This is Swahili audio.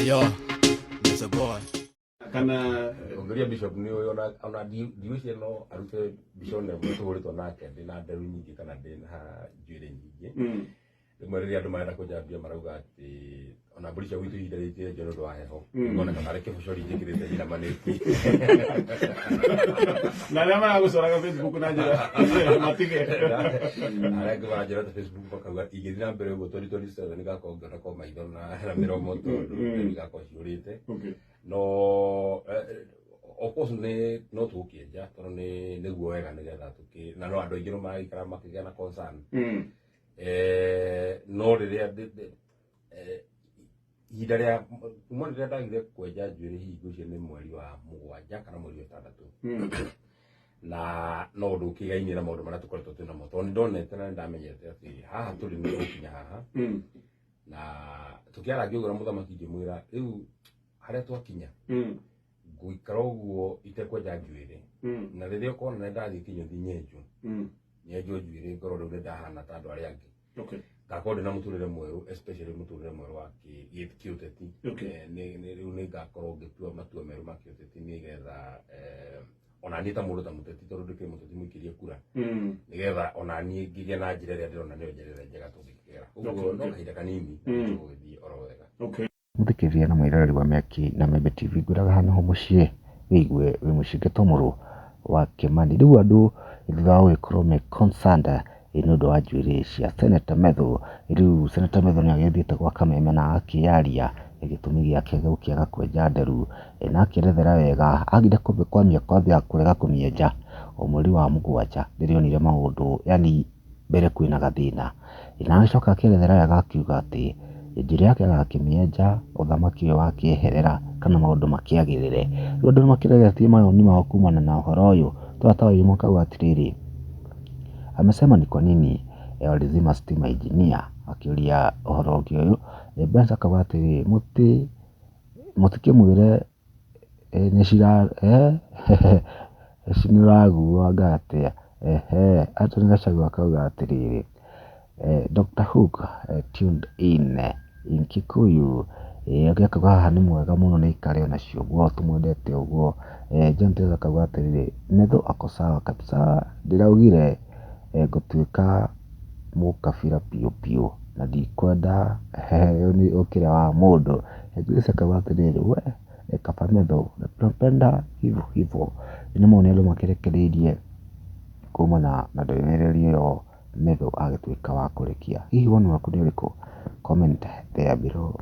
Yo, that's a boy. Kana ongeria bishop ni ona division no arute bishop ne mtu to nake ndina nderu nyingi kana ndina njwire nyingi mwereria andu marenda kujambia marauga ati ona burisha witu idarite njono ndo aheho ngona kana reke bushori njikirite jina maneti na lama na gusora Facebook na njira matige areke ba njira Facebook bakauga igithira mbere go 2027 nigakongerera ko maitho na miromo tondu nigakoshurite no of course no tukienja tono ni guo wega nigetha tuki na no andu aingi no maraikara makigia na concern no riria ihinda ria kuma riria ndagire kwenja njuiri hingo icio ni mweri wa 7 kana mweri wa 6 na no ndu kigaini na maundu maria tukoretwo twinamo tondu ndonete na ndamenyete ati haha turi ni gukinya haha na tukiara ngiugura muthamaki ngimwira riu haria twakinya guikara uguo itekwenja njuiri na riria ukona na ndathi kinyo thi nyenju nyenju njuiri ngoro riu ndahana ta andu aria angi ngakorwo na muturire mweru especially muturire mweru wa kiuteti ni riu ni ngakorwo ngitua matua meru ma kiuteti nigetha ona ni ta mundu ta muteti tondu ndikiri muteti muikirie kura nigetha ona ni ngiria na njira ria ndirona niyo njira njega tungikira uguo no kahinda kanini tugithii oro wega muthikiriria na mwiroreri wa Mĩaki na Membe TV ngwiraga hana ho mucii wigue wi mucinge tomuru wa Kimani riu andu thutha wa gukorwo me concerned ni undu wa njuiri cia Senator Methu riu Senator Methu ni agithiite gwa Kameme na akiaria gitumi giake gukiaga kwenja nderu na akirethera wega agire kwambia kurega kumienja o mweri wa 7 ndirionire maundu yani mbere kwina gathina na acoka akirethera wega akiuga ati njira yake agakimienja uthamaki wa kieherera kana maundu makiagirire riu andu makiregetie mayoni mao kumana na uhoro uyu twatawa mwaka wa atiriri amesema ni kwa nini walizima stima engineer akiulia uhoro uyu Bensa kabati mutikimwire nishira sinuragu agate atu ngachagwa kauga atiriri Dr. Hook tuned in Kikuyu agakaga haha ni mwega muno ni ikare ona cio guo tumwendete uguo John kauga atiriri Methu ako sawa kabisa ndiraugire gutuika mukabira piu na ndikwenda ni ukira wa mundu ngwisa kauga atiriri we kaba Methu tunapenda hivyo ni maoni alo makirekereirie kumana na ndoimereri yo Methu agituika wa kurikia hihi woni waku ni uriku comment there below.